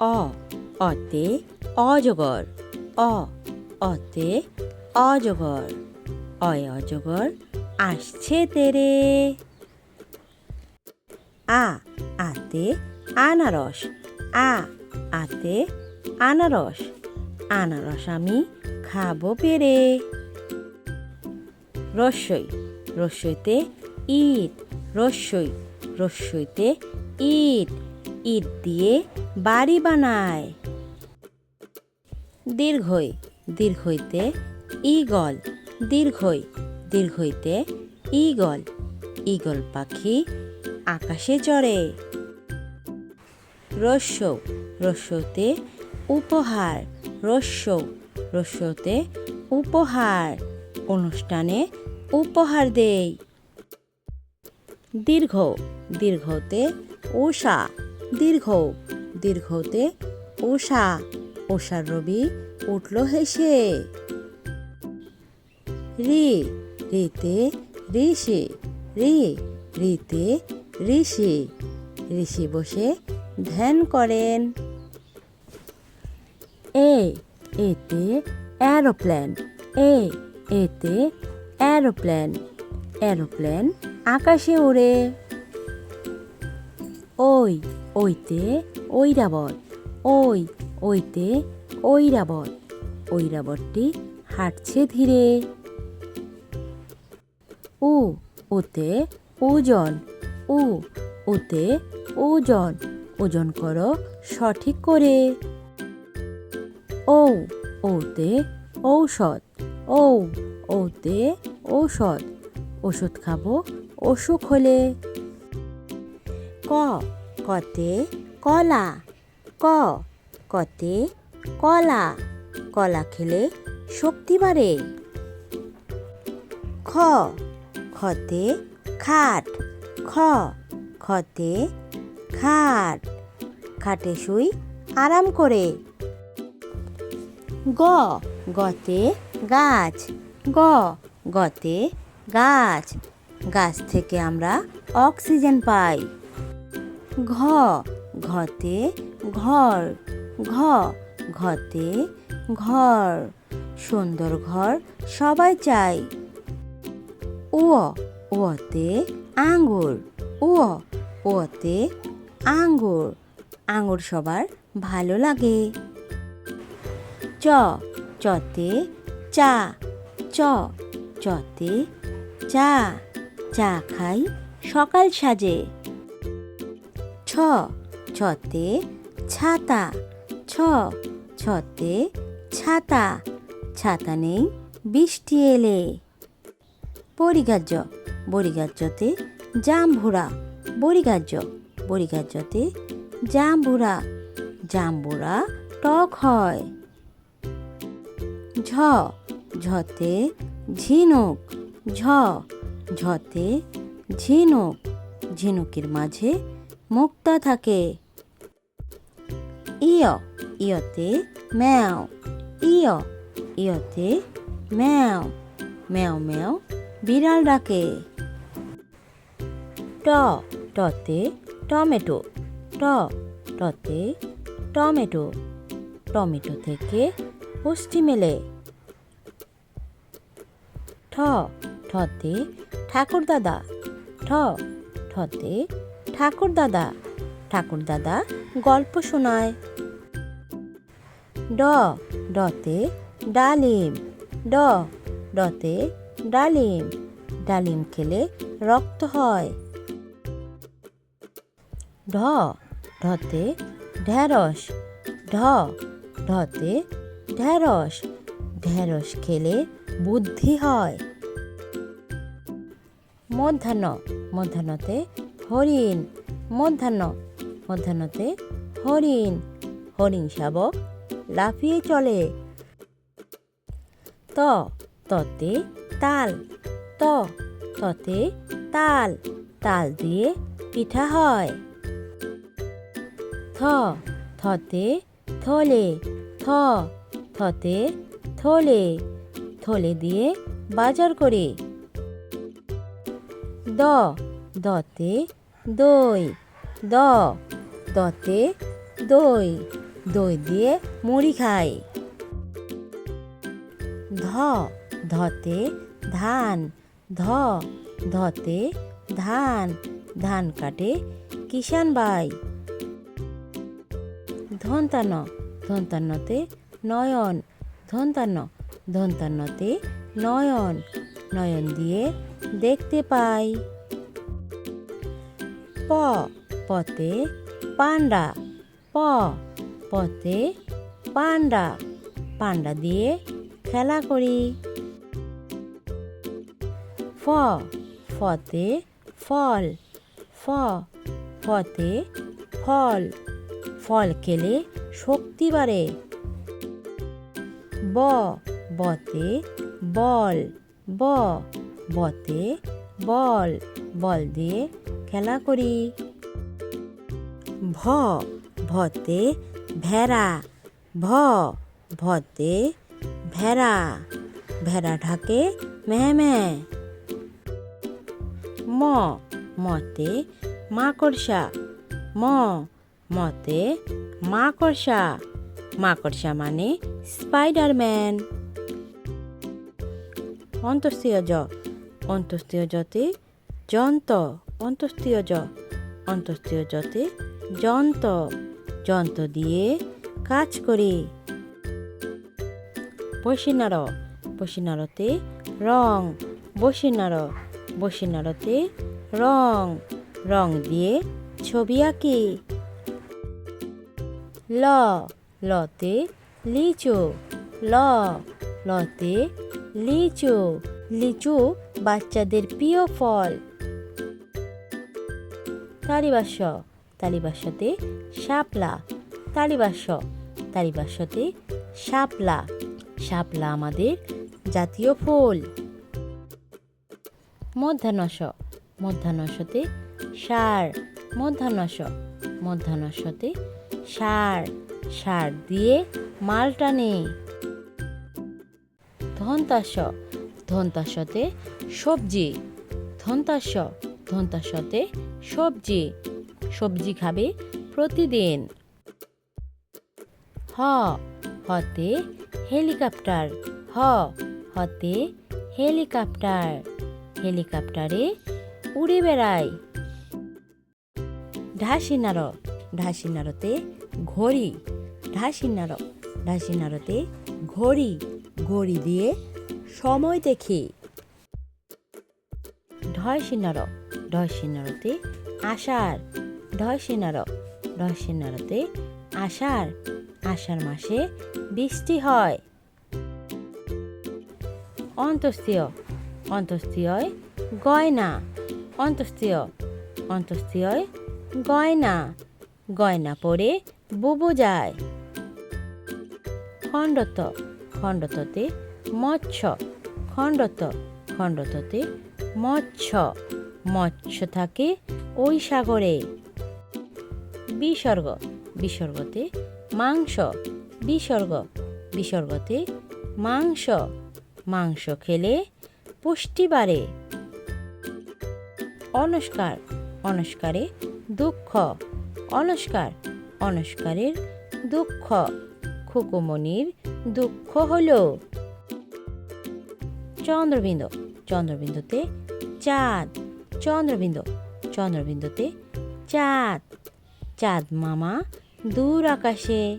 অ অতে অজগর অ অতে অজগর অয় অজগর আসছে তেরে আ আতে আনারস আ আতে আনারস আনারস আমি খাবো পেরে রস্যই রস্যইতে ইট রস্যই রস্যইতে ইট ইট দিয়ে বাড়ি বানায় দীর্ঘই দীর্ঘইতে ঈগল দীর্ঘই দীর্ঘইতে ঈগল ঈগল পাখি আকাশে চড়ে রস্য রস্যতে উপহার রস্য রস্যতে উপহার অনুষ্ঠানে উপহার দেই দীর্ঘ দীর্ঘতে উষা দীর্ঘ দীর্ঘতে উষা উষার রবি উঠল হেসে রি রিতে ঋষি রি রিতে ঋষি ঋষি বসে ধ্যান করেন এতে এরোপ্লেন এতে এরোপ্লেন এরোপ্লেন আকাশে ওড়ে ওইতে ঐরাবত ওইতে ঐরাবত ঐরাবতটি হাঁটছে ধীরে ওতে ওজন ওতে ওজন ওজন করো সঠিক করে ওতে ঔষধ ওতে ঔষধ ওষুধ খাবো অসুখ হলে কতে কলা কতে কলা কলা খেলে শক্তি বাড়ে খতে খাট খতে খাট খাটে শুই আরাম করে গতে গাছ গতে গাছ গাছ থেকে আমরা অক্সিজেন পাই ঘতে ঘর ঘতে ঘর সুন্দর ঘর সবাই চাই ওতে আঙ্গুর ওতে আঙ্গুর আঙ্গুর সবার ভালো লাগে চতে চা চতে চা চা খাই সকাল সাজে ছতে ছাতা ছতে ছাতা ছাতা নেই বৃষ্টি এলে বরিগাহ্যতে জাম্বুরা বরিগাহ্যতে জাম্বুরা টক হয় ঝতে ঝিনুক ঝতে ঝিনুক ঝিনুকের মাঝে মুক্তা থাকে ইয়তে ম্যাও ইয়তে ম্যাও ম্যাও ম্যাও বিড়াল ডাকে টতে টমেটো টতে টমেটো টমেটো থেকে পুষ্টি মেলে ঠতে ঠাকুরদাদা ঠতে ঠাকুরদাদা গল্প শোনায় ডতে ডালিম ডতে ডালিম খেলে রক্ত হয় ঢতে ঢেঁড়স ঢতে ঢেঁড়স খেলে বুদ্ধি হয় মধ্যাহ্নতে হরিণ মধ্যাহ্নতে হরিণ শাবক লাফিয়ে চলে ততে তাল ততে তাল দিয়ে পিঠা হয় থতে থলে থতে থলে দিয়ে বাজার করে দতে দই দতে দই দই দিয়ে মুড়ি খায়। ধ ধতে ধান, ধতে ধান, ধান কাটে কিষান ভাই। ধন্তান্ন ধন্তান্নতে নয়ন, ধন্তান্নতে নয়ন, নয়ন দিয়ে দেখতে পাই। পতে পান্ডা, পতে পান্ডা, পান্ডা দিয়ে খেলা করি। ফতে ফল, ফতে ফল, ফল খেলে শক্তি বাড়ে। বতে বল, বতে বল, বল দিয়ে খেলা করি। ভতে ভেড়া, ভতে ভেড়া, ভেড়া ঢাকে মেয়ে। মতে মাকড়সা, মতে মাকড়সা, মাকড়সা মানে স্পাইডারম্যান। অন্তস্তীয় অন্তস্তীয়তে যন্ত, অন্তস্তীয়তে যন্ত, যন্ত্র দিয়ে কাজ করি। বসিনারতে রং, বসিনারতে রং, রং দিয়ে ছবি আঁকি। লতে লিচু, লতে লিচু, লিচু বাচ্চাদের প্রিয় ফল। তালিবাস্যতে শাপলা, তালিবাস্যতে শাপলা, শাপলা আমাদের জাতীয় ফুল। মধ্যাহ্নতে ষাঁড়, মধ্যাহ্নতে ষাঁড়, ষাঁড় দিয়ে মাল টানে। ধন্তাসতে সবজি, ধন্তাসতে সবজি, সবজি খাবে প্রতিদিন। হতে হেলিকপ্টার, হতে হেলিকপ্টার, হেলিকপ্টারে উড়ে বেড়ায়। ঢাসিনারতে ঘড়ি, ঢাসিনারতে ঘড়ি, ঘড়ি দিয়ে সময় দেখি। ঢয়সিনারতে আষাঢ়, ঢয়সিনারতে আষাঢ়, আষাঢ় মাসে বৃষ্টি হয়। অন্তস্তীয় গয়না, অন্তস্তীয় গয়না, গয়না পরে বুবু যায়। খণ্ডতে মৎস্য, খণ্ডতে মৎস্য, মৎস্য থাকে ওই সাগরে। বিসর্গতে মাংস, বিসর্গতে মাংস, মাংস খেলে পুষ্টি বাড়ে। অনস্কারে দুঃখ, অনস্কারের দুঃখ, খুকুমনির দুঃখ হলো। চন্দ্রবিন্দুতে চাঁদ, চন্দ্রবিন্দুতে চাঁদ, চাঁদ মামা দূর আকাশে।